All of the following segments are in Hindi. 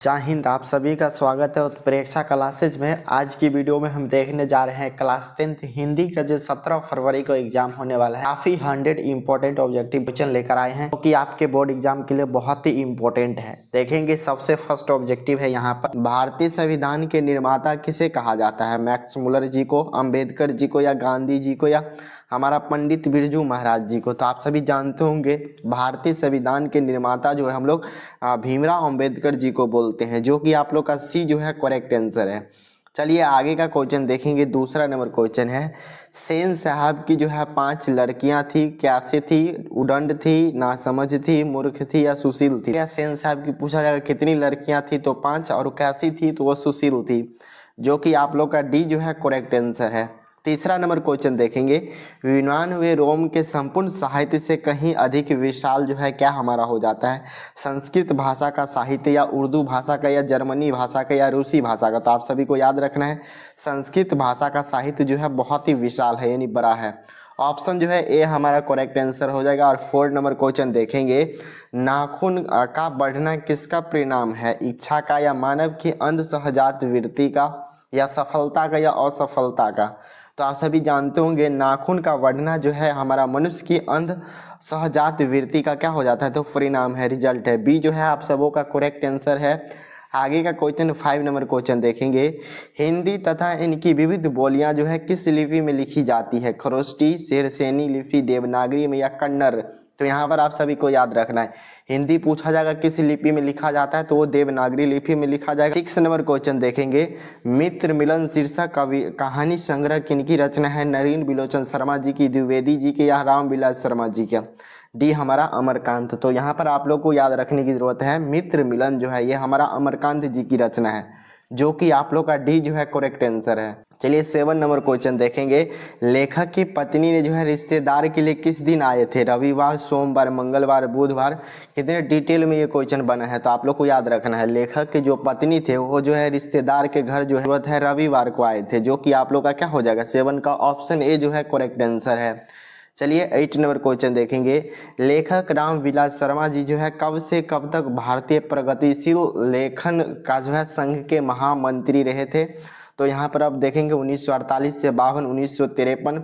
जय हिंद। आप सभी का स्वागत है उत्प्रेक्षा क्लासेज में। आज की वीडियो में हम देखने जा रहे हैं क्लास 10th हिंदी का जो 17 फरवरी को एग्जाम होने वाला है। काफी 100 इंपॉर्टेंट ऑब्जेक्टिव क्वेश्चन लेकर आए हैं, क्योंकि आपके बोर्ड एग्जाम के लिए बहुत ही इंपॉर्टेंट है। देखेंगे सबसे फर्स्ट ऑब्जेक्टिव है यहाँ पर, भारतीय संविधान के निर्माता किसे कहा जाता है? मैक्स मुलर जी को, अम्बेडकर जी को, या गांधी जी को, या हमारा पंडित बिरजू महाराज जी को? तो आप सभी जानते होंगे भारतीय संविधान के निर्माता जो है हम लोग भीमराव अंबेडकर जी को बोलते हैं, जो कि आप लोग का सी जो है करेक्ट आंसर है। चलिए आगे का क्वेश्चन देखेंगे। दूसरा नंबर क्वेश्चन है, सेन साहब की जो है 5 लड़कियां थी, कैसे थी? उदंड थी, नासमझ थी, मूर्ख थी, या सुशील थी? या सेन साहब की पूछा जाएगा कितनी लड़कियां थी, तो 5, और कैसी थी, तो वो सुशील थी, जो कि आप लोग का डी जो है करेक्ट आंसर है। तीसरा नंबर क्वेश्चन देखेंगे, यूनान व रोम के संपूर्ण साहित्य से कहीं अधिक विशाल जो है क्या हमारा हो जाता है? संस्कृत भाषा का साहित्य, या उर्दू भाषा का, या जर्मनी भाषा का, या रूसी भाषा का? तो आप सभी को याद रखना है संस्कृत भाषा का साहित्य जो है बहुत ही विशाल है, यानी बड़ा है। ऑप्शन जो है ए हमारा करेक्ट आंसर हो जाएगा। और 4 नंबर क्वेश्चन देखेंगे, नाखून का बढ़ना किसका परिणाम है? इच्छा का, या मानव की अंध सहजात वृत्ति का, या सफलता का, या असफलता का? तो आप सभी जानते होंगे नाखून का बढ़ना जो है हमारा मनुष्य की अंध सहजात वृत्ति का क्या हो जाता है? तो परिणाम है, रिजल्ट है। बी जो है आप सबों का करेक्ट आंसर है। आगे का क्वेश्चन 5 नंबर क्वेश्चन देखेंगे, हिंदी तथा इनकी विविध बोलियां जो है किस लिपि में लिखी जाती है? खरोष्टी, शेरसेनी लिपि, देवनागरी में, या कन्नड़? तो यहाँ पर आप सभी को याद रखना है, हिंदी पूछा जाएगा किस लिपि में लिखा जाता है, तो वो देवनागरी लिपि में लिखा जाएगा। 6 नंबर क्वेश्चन देखेंगे, मित्र मिलन शीर्षक कहानी संग्रह किनकी रचना है? नरेंद्र बिलोचन शर्मा जी की, द्विवेदी जी की, या रामविलास शर्मा जी का? डी हमारा अमरकांत। तो यहाँ पर आप लोग को याद रखने की जरूरत है, मित्र मिलन जो है ये हमारा अमरकांत जी की रचना है, जो कि आप लोग का डी जो है करेक्ट आंसर है। चलिए 7 नंबर क्वेश्चन देखेंगे, लेखक की पत्नी ने जो है रिश्तेदार के लिए किस दिन आए थे? रविवार, सोमवार, मंगलवार, बुधवार? कितने डिटेल में ये क्वेश्चन बना है, तो आप लोग को याद रखना है, लेखक के जो पत्नी थे वो जो है रिश्तेदार के घर जो है रविवार को आए थे, जो कि आप लोग का क्या हो जाएगा? 7 का ऑप्शन ए जो है करेक्ट आंसर है। चलिए 8 नंबर क्वेश्चन देखेंगे, लेखक रामविलास शर्मा जी जो है कब से कब तक भारतीय प्रगतिशील लेखन का जो है संघ के महामंत्री रहे थे? तो यहाँ पर आप देखेंगे 1948 से 52, 1953,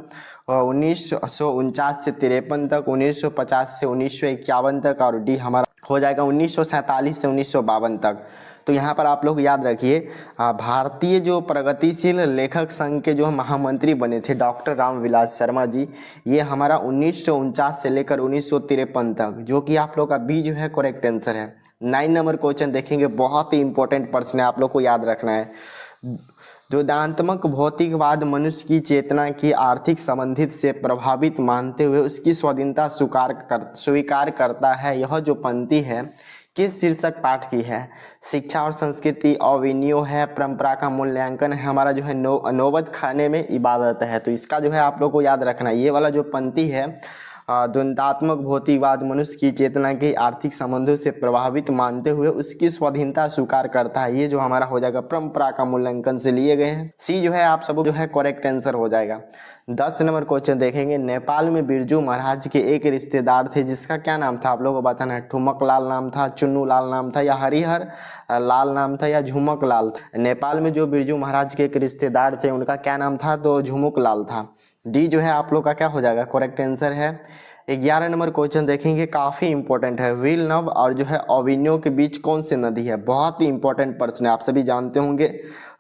1949 से 53 तक, 1950 से 1951 तक, और डी हमारा हो जाएगा 1947 से 1952 तक। तो यहाँ पर आप लोग याद रखिए, भारतीय जो प्रगतिशील लेखक संघ के जो महामंत्री बने थे डॉक्टर रामविलास शर्मा जी, ये हमारा 1949 से लेकर 1953 तक, जो कि आप लोग का बी जो है करेक्ट आंसर है। 9 नंबर क्वेश्चन देखेंगे, बहुत ही इंपॉर्टेंट प्रश्न है, आप लोग को याद रखना है। द्वैधात्मक भौतिकवाद मनुष्य की चेतना की आर्थिक संबंधित से प्रभावित मानते हुए उसकी स्वाधीनता स्वीकार करता है, यह जो पंक्ति है किस शीर्षक पाठ की है? शिक्षा और संस्कृति, अविनियो है, परंपरा का मूल्यांकन है, हमारा जो है नौबत खाने में इबादत है? तो इसका जो है आप लोग को याद रखना है, ये वाला जो पंक्ति है, द्वंद्वात्मक भौतिकवाद मनुष्य की चेतना के आर्थिक संबंधों से प्रभावित मानते हुए उसकी स्वाधीनता स्वीकार करता है, ये जो हमारा हो जाएगा परंपरा का मूल्यांकन से लिए गए हैं। सी जो है आप सब जो है करेक्ट आंसर हो जाएगा। 10 नंबर क्वेश्चन देखेंगे, नेपाल में बिरजू महाराज के एक रिश्तेदार थे जिसका क्या नाम था? आप लोगों को बताना है, ठुमक लाल नाम था, चुन्नू लाल नाम था, या हरिहर लाल नाम था, या झुमक लाल? नेपाल में जो बिरजू महाराज के एक रिश्तेदार थे उनका क्या नाम था? तो झुमक लाल था। डी जो है आप लोग का क्या हो जाएगा? करेक्ट आंसर है। 11 नंबर क्वेश्चन देखेंगे, काफी इंपॉर्टेंट है, व्हील नभ और जो है अविनियो के बीच कौन सी नदी है? बहुत ही इंपॉर्टेंट प्रश्न है, आप सभी जानते होंगे,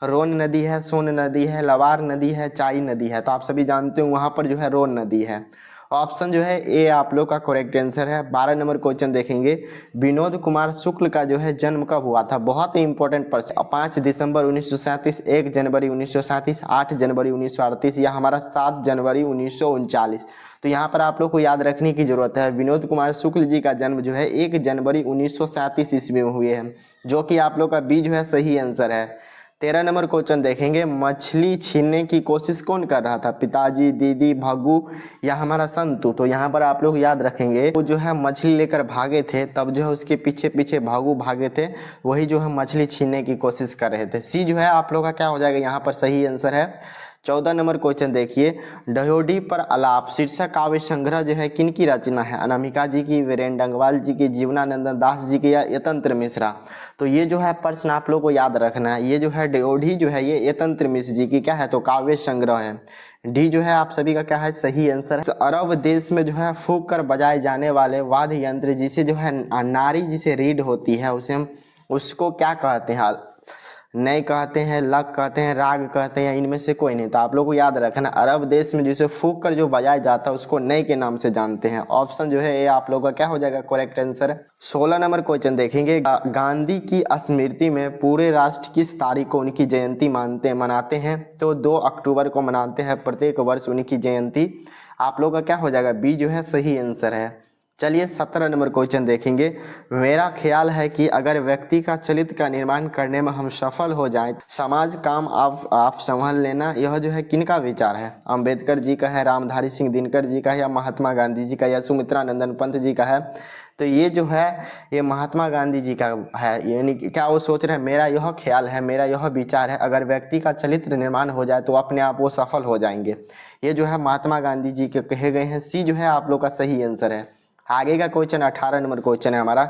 रोन नदी है, सोन नदी है, लवार नदी है, चाई नदी है? तो आप सभी जानते हो वहां पर जो है रोन नदी है। ऑप्शन जो है ए आप लोग का करेक्ट आंसर है। 12 नंबर क्वेश्चन देखेंगे, विनोद कुमार शुक्ल का जो है जन्म कब हुआ था? बहुत ही इंपॉर्टेंट प्रश्न। 5 दिसंबर 1937, 1 जनवरी 1937, 8 जनवरी 1938, या हमारा 7 जनवरी 1939? तो यहाँ पर आप लोग को याद रखने की जरूरत है, विनोद कुमार शुक्ल जी का जन्म जो है 1 जनवरी 1937 ईस्वी में हुए हैं, जो कि आप लोग का बी जो है सही आंसर है। 13 नंबर क्वेश्चन देखेंगे, मछली छीनने की कोशिश कौन कर रहा था? पिताजी, दीदी, भग्गू, या हमारा संतु? तो यहाँ पर आप लोग याद रखेंगे, वो जो है मछली लेकर भागे थे, तब जो है उसके पीछे पीछे भग्गू भागे थे, वही जो है मछली छीनने की कोशिश कर रहे थे। सी जो है आप लोग का क्या हो जाएगा? यहाँ पर सही आंसर है। 14 नंबर क्वेश्चन देखिए, ड्योढ़ी पर आलाप शीर्षक काव्य संग्रह जो है किन की रचना है? अनामिका जी की, वीरेंद्र डंगवाल जी की, जीवनानंद दास जी की या यतंत्र मिश्रा? तो ये जो है प्रश्न आप लोग को याद रखना है। ये जो है ड्योढ़ी जो है ये यतंत्र मिश्र जी की क्या है, तो काव्य संग्रह है। डी जो है आप सभी का क्या है, सही आंसर है। अरब देश में जो है फूंक कर बजाए जाने वाले वाद्य यंत्र जिसे जो है नारी जिसे रीढ़ होती है उसे हम उसको क्या कहते हैं? नय कहते हैं, लग कहते हैं, राग कहते हैं, इनमें से कोई नहीं। तो आप लोग को याद रखना, अरब देश में जिसे फूंक कर जो बजाया जाता है उसको नय के नाम से जानते हैं। ऑप्शन जो है ये आप लोग का क्या हो जाएगा, करेक्ट आंसर है। 16 नंबर क्वेश्चन देखेंगे, गांधी की स्मृति में पूरे राष्ट्र किस तारीख को उनकी जयंती मनाते हैं? तो 2 अक्टूबर को मनाते हैं प्रत्येक वर्ष उनकी जयंती। आप लोग का क्या हो जाएगा, बी जो है सही आंसर है। चलिए 17 नंबर क्वेश्चन देखेंगे, मेरा ख्याल है कि अगर व्यक्ति का चरित्र का निर्माण करने में हम सफल हो जाएं, समाज काम आप संभाल लेना, यह जो है किनका विचार है? अंबेडकर जी का है, रामधारी सिंह दिनकर जी का है, या महात्मा गांधी जी का, या सुमित्रा नंदन पंत जी का है? तो ये जो है ये महात्मा गांधी जी का है। यानी क्या वो सोच रहे हैं, मेरा यह ख्याल है, मेरा यह विचार है, अगर व्यक्ति का चरित्र निर्माण हो जाए तो अपने आप वो सफल हो जाएंगे। ये जो है महात्मा गांधी जी के कहे गए हैं। सी जो है आप लोग का सही आंसर है। आगे का क्वेश्चन 18 नंबर क्वेश्चन है हमारा,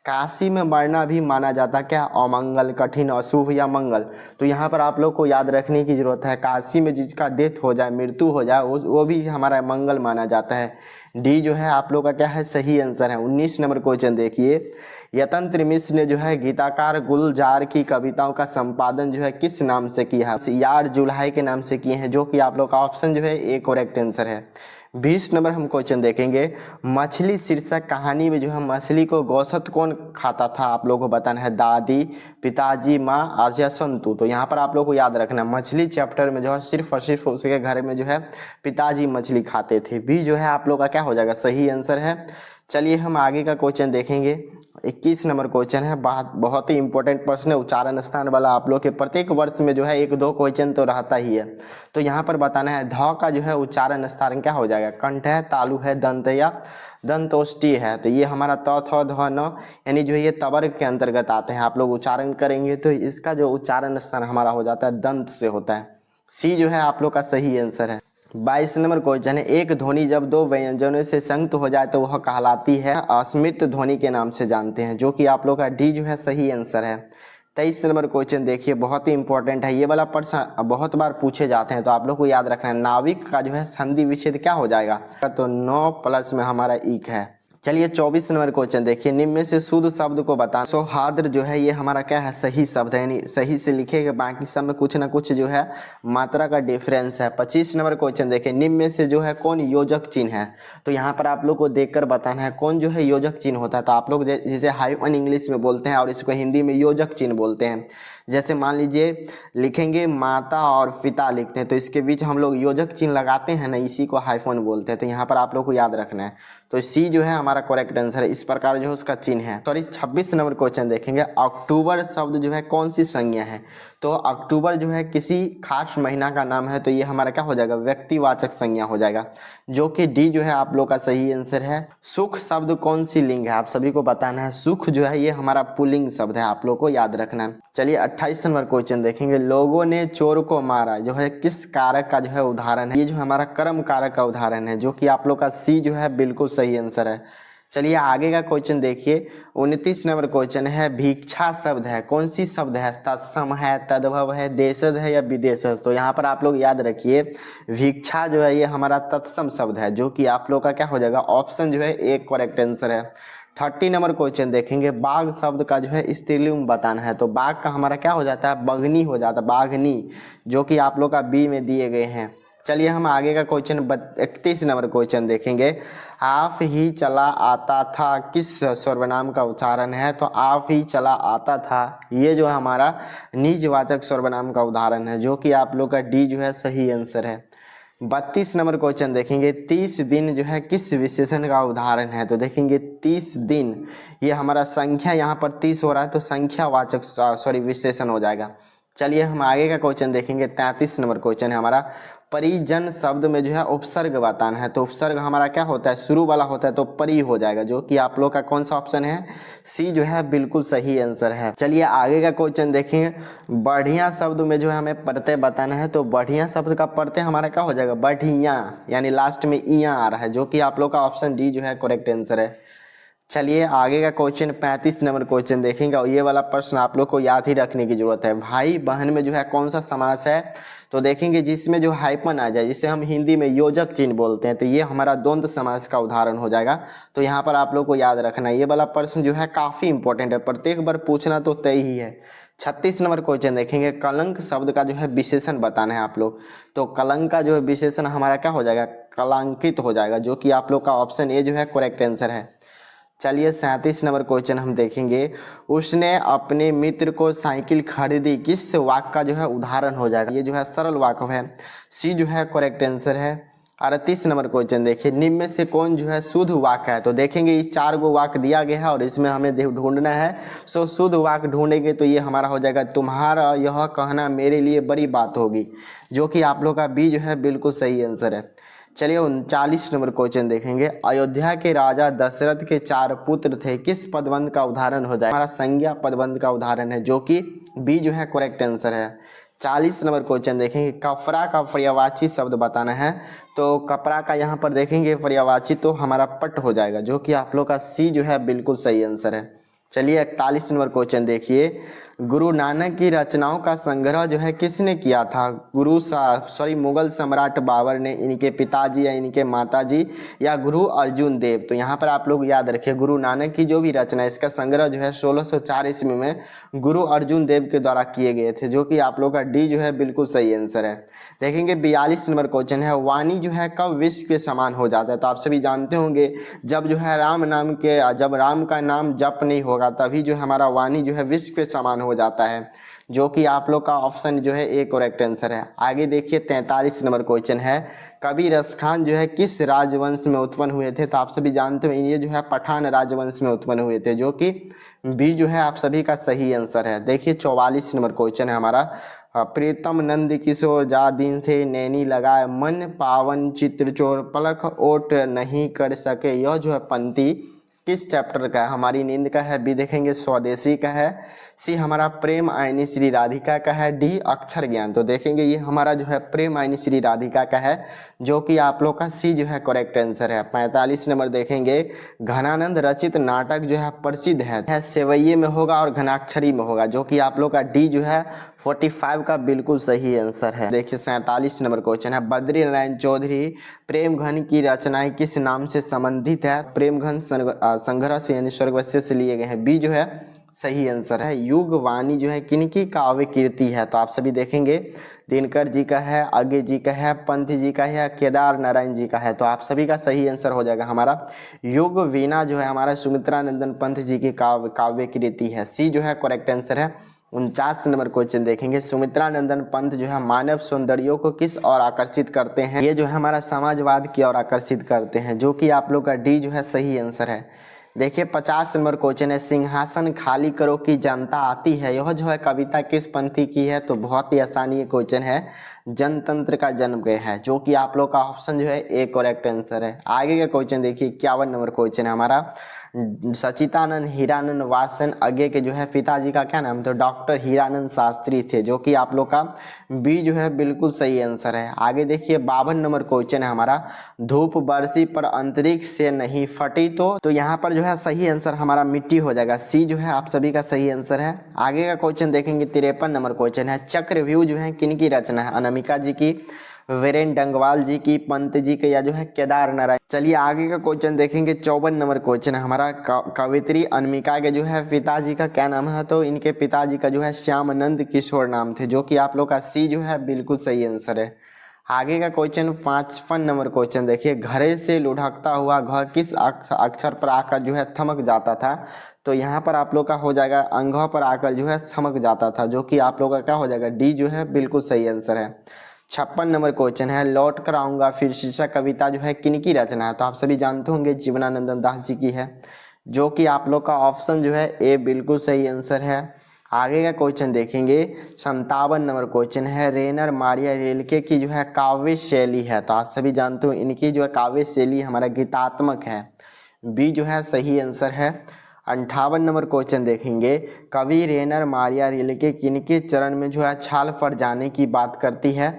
काशी में मरना भी माना जाता क्या अमंगल, कठिन, अशुभ या मंगल? तो यहाँ पर आप लोग को याद रखने की जरूरत है, काशी में जिसका डेथ हो जाए, मृत्यु हो जाए, वो भी हमारा मंगल माना जाता है। डी जो है आप लोग का क्या है, सही आंसर है। 19 नंबर क्वेश्चन देखिए, यतंत्र मिश्र ने जो है गीताकार गुलजार की कविताओं का संपादन जो है किस नाम से किया है? यार जुल्हाई के नाम से किए हैं, जो कि आप लोग का ऑप्शन जो है एक करेक्ट आंसर है। 20 नंबर हम क्वेश्चन देखेंगे, मछली शीर्षक कहानी में जो है मछली को गोश्त कौन खाता था? आप लोगों को बताना है, दादी, पिताजी, माँ और या संतु? तो यहाँ पर आप लोग को याद रखना, मछली चैप्टर में जो है सिर्फ और सिर्फ उसके घर में जो है पिताजी मछली खाते थे। बी जो है आप लोग का क्या हो जाएगा, सही आंसर है। चलिए हम आगे का क्वेश्चन देखेंगे। 21 नंबर क्वेश्चन है, बहुत ही इंपॉर्टेंट प्रश्न है, उच्चारण स्थान वाला। आप लोग के प्रत्येक वर्ष में जो है 1-2 क्वेश्चन तो रहता ही है। तो यहाँ पर बताना है ध का जो है उच्चारण स्थान क्या हो जाएगा, कंठ है, तालु है, दंत या दंतोष्टी है? तो ये हमारा त, थ, ध, न यानी जो ये तवर्ग के अंतर्गत आते हैं। आप लोग उच्चारण करेंगे तो इसका जो उच्चारण स्थान हमारा हो जाता है दंत से होता है। सी जो है आप लोग का सही आंसर है। 22 नंबर क्वेश्चन है, एक ध्वनि जब 2 व्यंजनों से संयुक्त हो जाए तो वह कहलाती है अस्मित ध्वनि के नाम से जानते हैं, जो कि आप लोग का डी जो है सही आंसर है। 23 नंबर क्वेश्चन देखिए, बहुत ही इंपॉर्टेंट है, ये वाला प्रश्न बहुत बार पूछे जाते हैं, तो आप लोग को याद रखना है, नाविक का जो है संधि विच्छेद क्या हो जाएगा? तो 9 प्लस में हमारा इक है। चलिए 24 नंबर क्वेश्चन देखिए, निम्न में से शुद्ध शब्द को बताना। सौहार्द जो है ये हमारा क्या है, सही शब्द है, यानी सही से लिखेगा, बाकी सब में कुछ ना कुछ जो है मात्रा का डिफरेंस है। 25 नंबर क्वेश्चन देखिए, निम्न में से जो है कौन योजक चिन्ह है? तो यहाँ पर आप लोग को देखकर बताना है कौन जो है योजक चिन्ह होता है। तो आप लोग जिसे हाइफन इंग्लिश में बोलते हैं और इसको हिंदी में योजक चिन्ह बोलते हैं। जैसे मान लीजिए लिखेंगे माता और पिता लिखते हैं, तो इसके बीच हम लोग योजक चिन्ह लगाते हैं ना, इसी को हाइफन बोलते हैं। तो यहाँ पर आप लोग को याद रखना है। तो सी जो है हमारा करेक्ट आंसर है, इस प्रकार जो है उसका चिन्ह है। सॉरी 26 नंबर क्वेश्चन देखेंगे, अक्टूबर शब्द जो है कौन सी संज्ञा है? तो अक्टूबर जो है किसी खास महीना का नाम है, तो ये हमारा क्या हो जाएगा, व्यक्तिवाचक संज्ञा हो जाएगा, जो कि डी जो है आप लोग का सही आंसर है। सुख शब्द कौन सी लिंग है? आप सभी को बताना है, सुख जो है ये हमारा पुल्लिंग शब्द है, आप लोग को याद रखना है। चलिए 28 नंबर क्वेश्चन देखेंगे, लोगों ने चोर को मारा जो है किस कारक का जो है उदाहरण है? ये जो हमारा कर्म कारक का उदाहरण है, जो कि आप लोग का सी जो है बिल्कुल सही आंसर है। चलिए आगे का क्वेश्चन देखिए, 29 नंबर क्वेश्चन है, भिक्षा शब्द है कौन सी शब्द है? तत्सम है, तद्भव है, देशज है या विदेशज? तो यहाँ पर आप लोग याद रखिए, भिक्षा जो है ये हमारा तत्सम शब्द है, जो कि आप लोग का क्या हो जाएगा, ऑप्शन जो है एक करेक्ट आंसर है। 30 नंबर क्वेश्चन देखेंगे, बाघ शब्द का जो है स्त्रीलिंग बताना है। तो बाघ का हमारा क्या हो जाता है, बगनी हो जाता है, बाघनी, जो कि आप लोग का बी में दिए गए हैं। चलिए हम आगे का क्वेश्चन 31 नंबर क्वेश्चन देखेंगे, आप ही चला आता था किस सर्वनाम का उच्चारण है? तो आप ही चला आता था ये जो हमारा निजवाचक सर्वनाम का उदाहरण है, जो कि आप लोग का डी जो है सही आंसर है। 32 नंबर क्वेश्चन देखेंगे, 30 दिन जो है किस विशेषण का उदाहरण है? तो देखेंगे 30 दिन ये हमारा संख्या, यहाँ पर 30 हो रहा है तो संख्यावाचक विशेषण हो जाएगा। चलिए हम आगे का क्वेश्चन देखेंगे, 33 नंबर क्वेश्चन है हमारा, परिजन शब्द में जो है उपसर्ग बताना है, तो उपसर्ग हमारा क्या होता है, शुरू वाला होता है, तो परि हो जाएगा, जो कि आप लोग का कौन सा ऑप्शन है, सी जो है बिल्कुल सही आंसर है। चलिए आगे का क्वेश्चन देखेंगे। बढ़िया शब्द में जो है हमें प्रत्यय बताना है, तो बढ़िया शब्द का प्रत्यय हमारा क्या हो जाएगा, बढ़िया, यानी लास्ट में इया आ रहा है, जो कि आप लोग का ऑप्शन डी जो है करेक्ट आंसर है। चलिए आगे का क्वेश्चन 35 नंबर क्वेश्चन देखेंगे, और ये वाला प्रश्न आप लोग को याद ही रखने की जरूरत है। भाई बहन में जो है कौन सा समास है, तो देखेंगे जिसमें जो हाइपन आ जाए, जिसे हम हिंदी में योजक चिन्ह बोलते हैं, तो ये हमारा द्वंद्व समास का उदाहरण हो जाएगा। तो यहाँ पर आप लोग को याद रखना है, ये वाला प्रश्न जो है काफी इंपॉर्टेंट है, प्रत्येक बार पूछना तो तय ही है। 36 नंबर क्वेश्चन देखेंगे। कलंक शब्द का जो है विशेषण बताना है आप लोग, तो कलंक का जो है विशेषण हमारा क्या हो जाएगा, कलंकित हो जाएगा, जो कि आप लोग का ऑप्शन ए जो है करेक्ट आंसर है। चलिए 37 नंबर क्वेश्चन हम देखेंगे। उसने अपने मित्र को साइकिल खरीदी, किस वाक्य का जो है उदाहरण हो जाएगा, ये जो है सरल वाक्य है, सी जो है करेक्ट आंसर है। 38 नंबर क्वेश्चन देखिए। निम्न में से कौन जो है शुद्ध वाक्य है, तो देखेंगे इस 4 गो वाक्य दिया गया है और इसमें हमें ढूंढना है। सो शुद्ध वाक्य ढूंढेंगे तो ये हमारा हो जाएगा, तुम्हारा यह कहना मेरे लिए बड़ी बात होगी, जो कि आप लोग का बी जो है बिल्कुल सही आंसर है। चलिए 39 नंबर क्वेश्चन देखेंगे। अयोध्या के राजा दशरथ के 4 पुत्र थे, किस पदबंध का उदाहरण हो जाए, हमारा संज्ञा पदबंध का उदाहरण है, जो कि बी जो है करेक्ट आंसर है। 40 नंबर क्वेश्चन देखेंगे। कपड़ा का पर्यायवाची शब्द बताना है, तो कपड़ा का यहाँ पर देखेंगे पर्यायवाची तो हमारा पट हो जाएगा, जो कि आप लोग का सी जो है बिल्कुल सही आंसर है। चलिए 41 नंबर क्वेश्चन देखिए। गुरु नानक की रचनाओं का संग्रह जो है किसने किया था, मुगल सम्राट बाबर ने, इनके पिताजी या इनके माताजी, या गुरु अर्जुन देव। तो यहाँ पर आप लोग याद रखिए, गुरु नानक की जो भी रचना है इसका संग्रह जो है 1604 ईस्वी में गुरु अर्जुन देव के द्वारा किए गए थे, जो कि आप लोग का डी जो है बिल्कुल सही आंसर है। देखेंगे 42 नंबर क्वेश्चन है। वाणी जो है कब विश्व के समान हो जाता है, तो आप सभी जानते होंगे जब जो है जब राम का नाम जप नहीं होगा, तभी जो हमारा वाणी जो है विश्व के समान हो जाता है, जो कि आप लोग का ऑप्शन जो है ए करेक्ट आंसर है। आगे देखिए 43 नंबर क्वेश्चन है। कबीर खान जो है किस राजवंश में उत्पन्न हुए थे, तो आप सभी जानते हो ये जो है पठान राजवंश में उत्पन्न हुए थे, जो कि बी जो है आप सभी का सही आंसर है। देखिए 44 नंबर क्वेश्चन है हमारा। प्रीतम नंद किशोर जा दिन थे नैनी लगाए, मन पावन चित्र चोर पलक ओट नहीं कर सके, यह जो है पंक्ति किस चैप्टर का है, हमारी नींद का है, बी देखेंगे स्वदेशी का है, सी हमारा प्रेम आयनी श्री राधिका का है, डी अक्षर ज्ञान। तो देखेंगे ये हमारा जो है प्रेम आयनी श्री राधिका का है, जो कि आप लोग का सी जो है करेक्ट आंसर है। 45 नंबर देखेंगे। घनानंद रचित नाटक जो है प्रसिद्ध है सेवैये में होगा और घनाक्षरी में होगा, जो कि आप लोग का डी जो है 45 का बिल्कुल सही आंसर है। देखिए 47 नंबर क्वेश्चन है। बद्री नारायण चौधरी प्रेम घन की रचनाएं किस नाम से संबंधित है, प्रेम घन संग्रह से यानी स्वर्गवासी से लिए गए हैं, बी जो है सही आंसर है। युग वाणी जो है किनकी काव्य कीर्ति है, तो आप सभी देखेंगे दिनकर जी का है, आगे जी का है, पंत जी का है, केदार नारायण जी का है, तो आप सभी का सही आंसर हो जाएगा हमारा युग वीणा जो है हमारा सुमित्रा नंदन पंत जी की काव्य कीर्ति है, सी जो है करेक्ट आंसर है। 49 नंबर क्वेश्चन देखेंगे। सुमित्रा नंदन पंत जो है मानव सौंदर्य को किस और आकर्षित करते हैं, ये जो है हमारा समाजवाद की ओर आकर्षित करते हैं, जो कि आप लोग का डी जो है सही आंसर है। देखिए 50 नंबर क्वेश्चन है। सिंहासन खाली करो की जनता आती है, यह जो है कविता किस पंथी की है, तो बहुत ही आसानी क्वेश्चन है, जनतंत्र का जन्म गए है, जो कि आप लोग का ऑप्शन जो है ए करेक्ट आंसर है। आगे का क्वेश्चन देखिए 51 नंबर क्वेश्चन है हमारा। सचिदानंद हीरानंद वासन आगे के जो है पिताजी का क्या नाम, तो डॉक्टर हीरानंद शास्त्री थे, जो कि आप लोग का बी जो है बिल्कुल सही आंसर है। आगे देखिए 52 नंबर क्वेश्चन है हमारा। धूप बरसी पर अंतरिक्ष से नहीं फटी, तो यहाँ पर जो है सही आंसर हमारा मिट्टी हो जाएगा, सी जो है आप सभी का सही आंसर है। आगे का क्वेश्चन देखेंगे 53 नंबर क्वेश्चन है। चक्रव्यूह जो है किनकी रचना है, अनामिका जी की, वीरेन डंगवाल जी की, पंत जी के, या जो है केदार नारायण। चलिए आगे का क्वेश्चन देखेंगे 54 नंबर क्वेश्चन है हमारा। कवित्री अनामिका के जो है पिताजी का क्या नाम है, तो इनके पिताजी का जो है श्यामानंद किशोर नाम थे, जो कि आप लोग का सी जो है बिल्कुल सही आंसर है। आगे का क्वेश्चन 55 नंबर क्वेश्चन देखिए। घरे से लुढ़कता हुआ घ किस अक्षर पर आकर जो है थमक जाता था, तो यहाँ पर आप लोग का हो जाएगा अंग पर आकर जो है थमक जाता था, जो कि आप लोग का क्या हो जाएगा, डी जो है बिल्कुल सही आंसर है। 56 नंबर क्वेश्चन है। लौट कर आऊंगा फिर शीर्षक कविता जो है किनकी रचना है, तो आप सभी जानते होंगे जीवनानंद दास जी की है, जो कि आप लोग का ऑप्शन जो है ए बिल्कुल सही आंसर है। आगे का क्वेश्चन देखेंगे 57 नंबर क्वेश्चन है, रेनर मारिया रिल्के की जो है काव्य शैली है। तो आप सभी जानते हो इनकी जो है काव्य शैली हमारा गीतात्मक है। बी जो है सही आंसर है। 58 नंबर क्वेश्चन देखेंगे, कवि रेनर मारिया रिल्के किनके चरण में जो है छाल पड़ जाने की बात करती है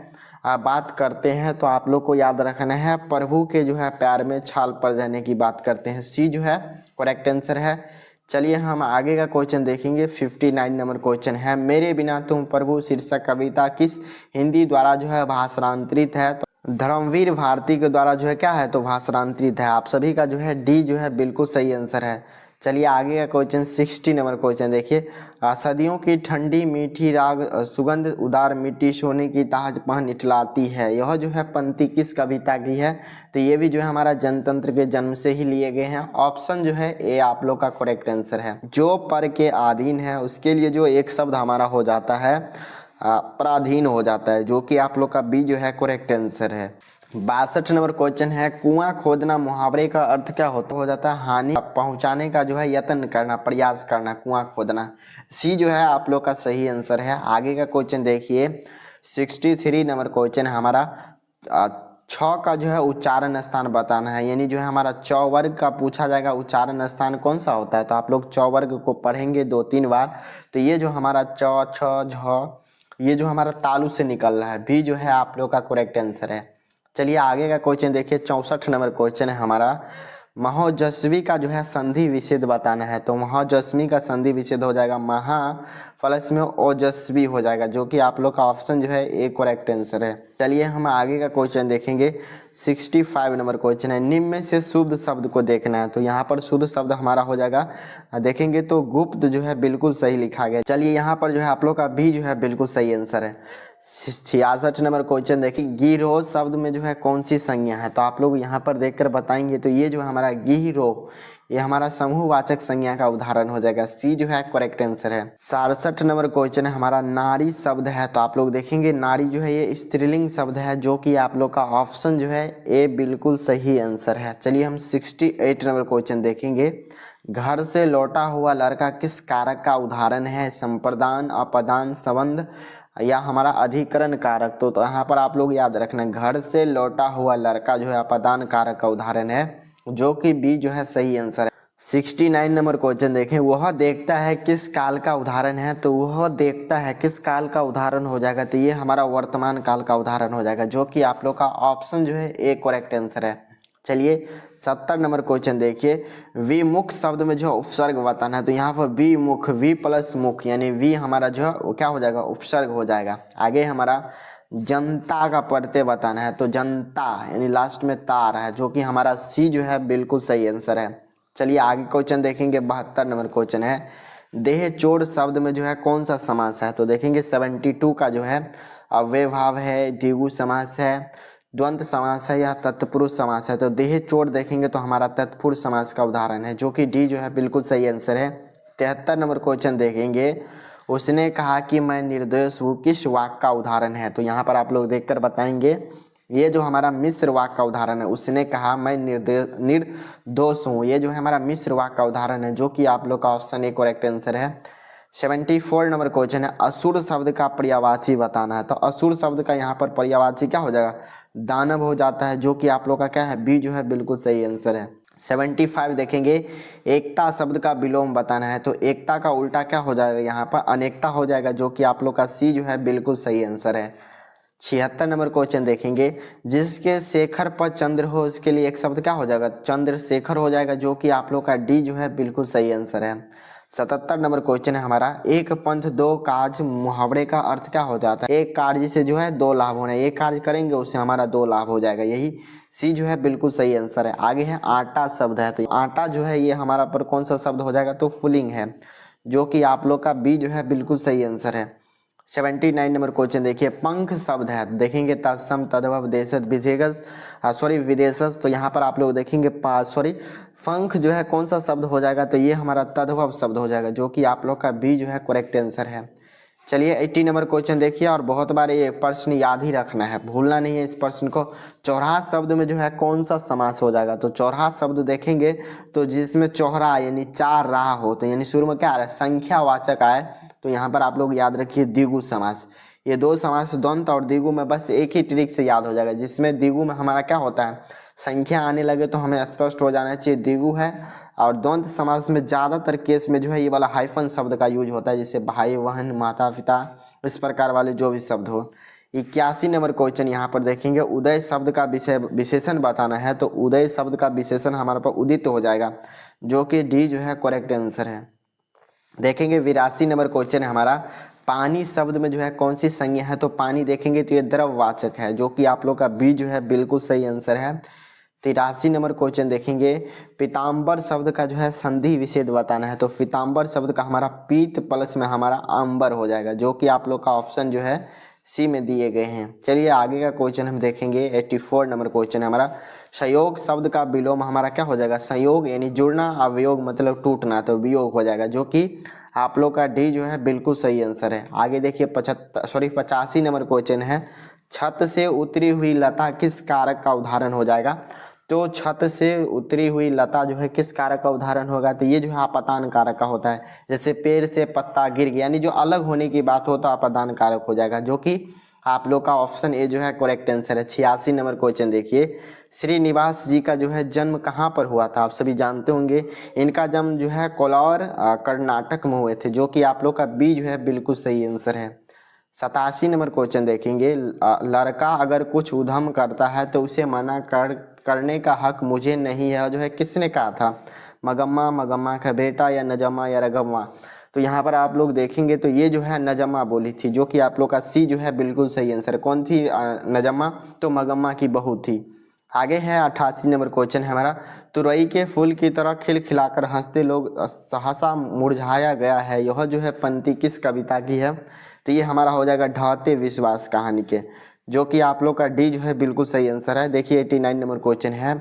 बात करते हैं। तो आप लोग को याद रखना है प्रभु के जो है पैर में छाल पड़ जाने की बात करते हैं। सी जो है करेक्ट आंसर है। चलिए हम आगे का क्वेश्चन देखेंगे। 59 नंबर क्वेश्चन है, मेरे बिना तुम प्रभु शीर्षक कविता किस हिंदी द्वारा जो है भाषांतरित है। तो धर्मवीर भारती के द्वारा जो है क्या है, तो भाषांतरित है। आप सभी का जो है डी जो है बिल्कुल सही आंसर है। चलिए आगे का क्वेश्चन 60 नंबर क्वेश्चन देखिए, सदियों की ठंडी मीठी राग सुगंध उदार मिट्टी सोने की ताज पहन इठलाती है। यह जो है पंक्ति किस कविता की है। तो ये भी जो है हमारा जनतंत्र के जन्म से ही लिए गए हैं। ऑप्शन जो है ए आप लोग का करेक्ट आंसर है। जो पर के अधीन है उसके लिए जो एक शब्द हमारा हो जाता है पराधीन हो जाता है, जो कि आप लोग का बी जो है करेक्ट आंसर है। 62 नंबर क्वेश्चन है, कुआं खोदना मुहावरे का अर्थ क्या हो जाता है, हानि पहुंचाने का जो है यत्न करना, प्रयास करना, कुआं खोदना। सी जो है आप लोग का सही आंसर है। आगे का क्वेश्चन देखिए 63 नंबर क्वेश्चन हमारा छ का जो है उच्चारण स्थान बताना है, यानी जो है हमारा च वर्ग का पूछा जाएगा उच्चारण स्थान कौन सा होता है। तो आप लोग च वर्ग को पढ़ेंगे 2-3 बार। तो ये जो हमारा च छ झ ये जो हमारा तालु से निकल रहा है, बी जो है आप लोग का करेक्ट आंसर है। चलिए आगे का क्वेश्चन देखिए 64 नंबर क्वेश्चन है हमारा, महोजस्वी का जो है संधि विच्छेद बताना है। तो महोजस्वी का संधि विच्छेद हो जाएगा महा प्लस में ओजस्वी हो जाएगा, जो कि आप लोग का ऑप्शन जो है ए करेक्ट आंसर है। चलिए हम आगे का क्वेश्चन देखेंगे 65 नंबर क्वेश्चन है, निम्न में से शुद्ध शब्द को देखना है। तो यहाँ पर शुद्ध शब्द हमारा हो जाएगा देखेंगे तो गुप्त जो है बिल्कुल सही लिखा गया। चलिए यहाँ पर जो है आप लोग का बी जो है बिल्कुल सही आंसर है। 66 नंबर क्वेश्चन देखिए, गिरोह शब्द में जो है कौन सी संज्ञा है। तो आप लोग यहाँ पर देखकर बताएंगे। तो ये जो हमारा गिरोह ये हमारा समूहवाचक संज्ञा का उदाहरण हो जाएगा। सी जो है करेक्ट आंसर है। 67 नंबर क्वेश्चन है हमारा, नारी शब्द है। तो आप लोग देखेंगे नारी जो है ये स्त्रीलिंग शब्द है, जो कि आप लोग का ऑप्शन जो है ए बिल्कुल सही आंसर है। चलिए हम 68 नंबर क्वेश्चन देखेंगे, घर से लौटा हुआ लड़का किस कारक का उदाहरण है, संप्रदान, अपदान, संबंध या हमारा अधिकरण कारक। तो यहाँ पर आप लोग याद रखना, घर से लौटा हुआ लड़का जो है अपदान कारक का उदाहरण है, जो कि बी जो है सही आंसर है। 69 नंबर क्वेश्चन देखें, वह देखता है किस काल का उदाहरण है। तो वह देखता है किस काल का उदाहरण हो जाएगा। तो ये हमारा वर्तमान काल का उदाहरण हो जाएगा, जो कि आप लोग का ऑप्शन जो है ए करेक्ट आंसर है। चलिए 70 नंबर क्वेश्चन देखिए, विमुख शब्द में जो उपसर्ग बताना है। तो यहाँ पर विमुख वी प्लस मुख यानी वी हमारा जो है वो क्या हो जाएगा, उपसर्ग हो जाएगा। आगे हमारा जनता का प्रत्यय बताना है। तो जनता यानी लास्ट में ता आ रहा है, जो कि हमारा सी जो है बिल्कुल सही आंसर है। चलिए आगे क्वेश्चन देखेंगे 72 नंबर क्वेश्चन है, देह चोर शब्द में जो है कौन सा समास है। तो देखेंगे 72 का जो है अव्ययभाव है, द्विगु समास है, द्वंद्व समास है या तत्पुरुष समास है। तो देह चोर देखेंगे तो हमारा तत्पुरुष समास का उदाहरण है, जो कि डी जो है बिल्कुल सही आंसर है। 73 नंबर क्वेश्चन देखेंगे, उसने कहा कि मैं निर्दोष हूँ किस वाक्य का उदाहरण है। तो यहाँ पर आप लोग देखकर बताएंगे, ये जो हमारा मिश्र वाक्य का उदाहरण है, उसने कहा मैं निर्दोष हूँ, ये जो है हमारा मिश्र वाक्य का उदाहरण है, जो कि आप लोग का ऑप्शन ए करेक्ट आंसर है। 74 नंबर क्वेश्चन है, असुर शब्द का पर्यायवाची बताना है। तो असुर शब्द का यहाँ पर पर्यायवाची क्या हो जाएगा, दानव हो जाता है, जो कि आप लोग का क्या है, बी जो है बिल्कुल सही आंसर है। 75 देखेंगे, एकता शब्द का विलोम बताना है। तो एकता का उल्टा क्या हो जाएगा, यहाँ पर अनेकता हो जाएगा, जो कि आप लोग का सी जो है बिल्कुल सही आंसर है। 76 नंबर क्वेश्चन देखेंगे, जिसके शेखर पर चंद्र हो उसके लिए एक शब्द क्या हो जाएगा, चंद्रशेखर हो जाएगा, जो कि आप लोग का डी जो है बिल्कुल सही आंसर है। 77 नंबर क्वेश्चन है हमारा, एक पंथ दो काज मुहावरे का अर्थ क्या हो जाता है। एक कार्य से जो है दो लाभ होना है, एक कार्य करेंगे उससे हमारा दो लाभ हो जाएगा, यही सी जो है बिल्कुल सही आंसर है। आगे है आटा शब्द है। तो आटा जो है ये हमारा पर कौन सा शब्द हो जाएगा, तो पुल्लिंग है, जो कि आप लोग का बी जो है बिल्कुल सही आंसर है। 79 नंबर क्वेश्चन देखिए, पंख शब्द है। देखेंगे तत्सम तद्भव देशज विदेशज विदेशज। तो यहाँ पर आप लोग देखेंगे पंख जो है कौन सा शब्द हो जाएगा, तो ये हमारा तद्भव शब्द हो जाएगा, जो कि आप लोग का बी जो है करेक्ट आंसर है। चलिए 80 नंबर क्वेश्चन देखिए, और बहुत बार ये प्रश्न याद ही रखना है, भूलना नहीं है इस प्रश्न को। चौराहा शब्द में जो है कौन सा समास हो जाएगा। तो चौराहा शब्द देखेंगे तो जिसमें चौहरा यानी चार राह हो, तो यानी शुरू में क्या आ रहा है, संख्यावाचक आए तो यहाँ पर आप लोग याद रखिए द्विगु समास। ये दो समास द्वंद्व और द्विगु में बस एक ही ट्रिक से याद हो जाएगा, जिसमें द्विगु में हमारा क्या होता है, संख्या आने लगे तो हमें स्पष्ट हो जाना चाहिए द्विगु है। और द्वंद्व समास में ज़्यादातर केस में जो है ये वाला हाइफन शब्द का यूज होता है, जैसे भाई बहन माता पिता, इस प्रकार वाले जो भी शब्द हो। 81 नंबर क्वेश्चन यहाँ पर देखेंगे, उदय शब्द का विशेषण बताना है। तो उदय शब्द का विशेषण हमारे पास उदित हो जाएगा, जो कि डी जो है करेक्ट आंसर है। देखेंगे 82 नंबर क्वेश्चन है हमारा, पानी शब्द में जो है कौन सी संज्ञा है। तो पानी देखेंगे तो ये द्रववाचक है, जो कि आप लोग का बी जो है बिल्कुल सही आंसर है। 83 नंबर क्वेश्चन देखेंगे, पीताम्बर शब्द का जो है संधि विच्छेद बताना है। तो पीताम्बर शब्द का हमारा पीत प्लस में हमारा अंबर हो जाएगा, जो कि आप लोग का ऑप्शन जो है सी में दिए गए हैं। चलिए आगे का क्वेश्चन हम देखेंगे। 84 नंबर क्वेश्चन है हमारा, संयोग शब्द का विलोम हमारा क्या हो जाएगा, संयोग यानी जुड़ना, अवयोग मतलब टूटना, तो वियोग हो जाएगा, जो कि आप लोग का डी जो है बिल्कुल सही आंसर है। आगे देखिए 85 नंबर क्वेश्चन है, छत से उतरी हुई लता किस कारक का उदाहरण हो जाएगा। तो छत से उतरी हुई लता जो है किस कारक का उदाहरण होगा, तो ये जो है आपादान कारक का होता है। जैसे पेड़ से पत्ता गिर गया, यानी जो अलग होने की बात हो तो आपादान कारक हो जाएगा, जो कि आप लोग का ऑप्शन ए जो है करेक्ट आंसर है। 86 नंबर क्वेश्चन देखिए, श्रीनिवास जी का जो है जन्म कहाँ पर हुआ था। आप सभी जानते होंगे, इनका जन्म जो है कोलार कर्नाटक में हुए थे, जो कि आप लोग का बी जो है बिल्कुल सही आंसर है। 87 नंबर क्वेश्चन देखेंगे, लड़का अगर कुछ उधम करता है तो उसे मना करने का हक मुझे नहीं है, जो है किसने कहा था, मगम्मा, मगम्मा का बेटा, या नजम्मा या रगम्मा। तो यहाँ पर आप लोग देखेंगे तो ये जो है नजम्मा बोली थी, जो कि आप लोग का सी जो है बिल्कुल सही आंसर। कौन थी नजम्मा, तो मगम्मा की बहू थी। आगे है 88 नंबर क्वेश्चन है हमारा, तुरई के फूल की तरह खिलखिलाकर हंसते लोग सहसा मुरझाया गया है, यह जो है पंक्ति किस कविता की है। तो ये हमारा हो जाएगा ढहते विश्वास कहानी के, जो कि आप लोग का डी जो है बिल्कुल सही आंसर है। देखिए 89 नंबर क्वेश्चन है,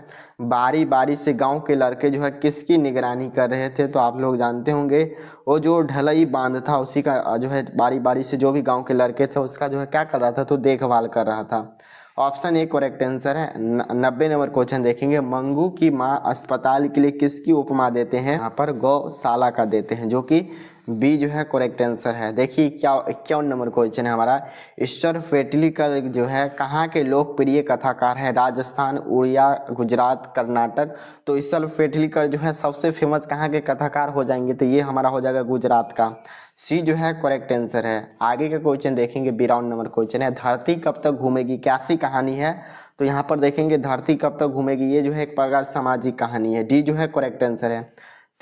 बारी बारी से गांव के लड़के जो है किसकी निगरानी कर रहे थे। तो आप लोग जानते होंगे, वो जो ढलई बांध था उसी का जो है बारी बारी से जो भी गांव के लड़के थे उसका जो है क्या कर रहा था, तो देखभाल कर रहा था। ऑप्शन ए करेक्ट आंसर है। 90 नंबर क्वेश्चन देखेंगे, मंगू की माँ अस्पताल के लिए किसकी उपमा देते हैं, यहाँ पर गौशाला का देते हैं, जो कि बी जो है करेक्ट आंसर है। देखिए क्या 51 नंबर क्वेश्चन है हमारा, ईश्वर फेटलीकर जो है कहाँ के लोकप्रिय कथाकार है, राजस्थान, उड़िया, गुजरात, कर्नाटक। तो ईश्वर फेटलीकर जो है सबसे फेमस कहाँ के कथाकार हो जाएंगे, तो ये हमारा हो जाएगा गुजरात का, सी जो है करेक्ट आंसर है। आगे का क्वेश्चन देखेंगे 52 नंबर क्वेश्चन है, धरती कब तक घूमेगी, कैसी कहानी है। तो यहाँ पर देखेंगे धरती कब तक घूमेगी, ये जो है एक प्रकार सामाजिक कहानी है, डी जो है करेक्ट आंसर है।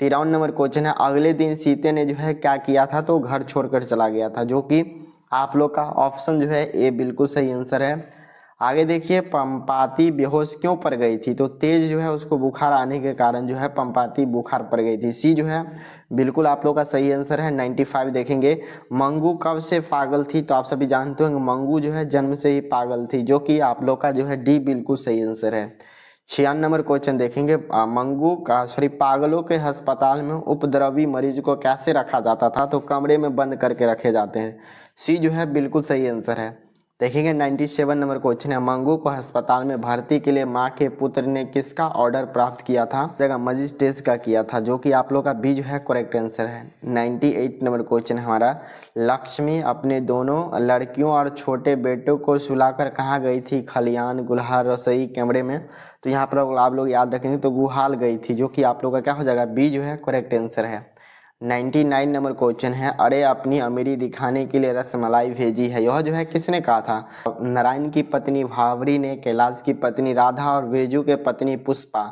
53 नंबर क्वेश्चन है, अगले दिन सीते ने जो है क्या किया था, तो घर छोड़कर चला गया था, जो कि आप लोग का ऑप्शन जो है ए बिल्कुल सही आंसर है। आगे देखिए, पंपाती बेहोश क्यों पड़ गई थी। तो तेज जो है उसको बुखार आने के कारण जो है पंपाती बुखार पड़ गई थी, सी जो है बिल्कुल आप लोग का सही आंसर है। 95 देखेंगे, मंगू कब से पागल थी। तो आप सभी जानते होंगे मंगू जो है जन्म से ही पागल थी, जो कि आप लोग का जो है डी बिल्कुल सही आंसर है। 96 नंबर क्वेश्चन देखेंगे, मंगू का पागलों के अस्पताल में उपद्रवी मरीज को कैसे रखा जाता था। तो कमरे में बंद करके रखे जाते हैं, सी जो है बिल्कुल सही आंसर है। देखेंगे 97 नंबर क्वेश्चन है, मंगू को अस्पताल में भर्ती के लिए मां के पुत्र ने किसका ऑर्डर प्राप्त किया था। जगह मजिस्ट्रेट का किया था, जो कि आप लोग का बी जो है करेक्ट आंसर है। 98 नंबर क्वेश्चन हमारा, लक्ष्मी अपने दोनों लड़कियों और छोटे बेटों को सुलाकर कहाँ गई थी, खलियान, गुल्हार, रसोई, कमरे में। तो यहाँ पर आप लोग याद रखेंगे तो गुहाल गई थी, जो कि आप लोग का क्या हो जाएगा, बी जो है करेक्ट आंसर है। 99 नंबर क्वेश्चन है, अरे अपनी अमीरी दिखाने के लिए रसमलाई भेजी है, यह जो है किसने कहा था। नारायण की पत्नी भावरी ने, कैलाश की पत्नी राधा और विरजू के पत्नी पुष्पा,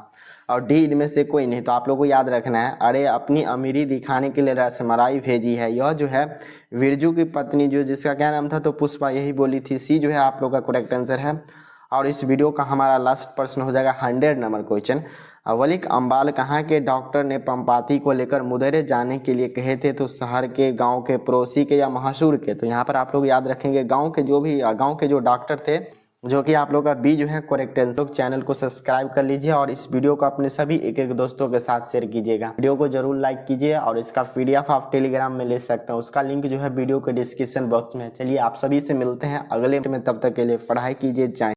और डी इनमें से कोई नहीं। तो आप लोग को याद रखना है, अरे अपनी अमीरी दिखाने के लिए रसमलाई भेजी है, यह जो है विरजू की पत्नी जो जिसका क्या नाम था, तो पुष्पा यही बोली थी, सी जो है आप लोग का करेक्ट आंसर है। और इस वीडियो का हमारा लास्ट प्रश्न हो जाएगा 100 नंबर क्वेश्चन, वलिक अम्बाल कहाँ के डॉक्टर ने पंपाती को लेकर मुदेरे जाने के लिए कहे थे। तो शहर के, गांव के, पड़ोसी के, या महासूर के। तो यहाँ पर आप लोग याद रखेंगे गांव के जो डॉक्टर थे, जो कि आप लोग का बी जो है करेक्ट आंसर। चैनल को सब्सक्राइब कर लीजिए और इस वीडियो को अपने सभी एक दोस्तों के साथ शेयर कीजिएगा। वीडियो को जरूर लाइक कीजिए और इसका PDF आप टेलीग्राम में ले सकते हैं, उसका लिंक जो है वीडियो के डिस्क्रिप्शन बॉक्स में। चलिए आप सभी से मिलते हैं अगले में, तब तक के लिए पढ़ाई कीजिए।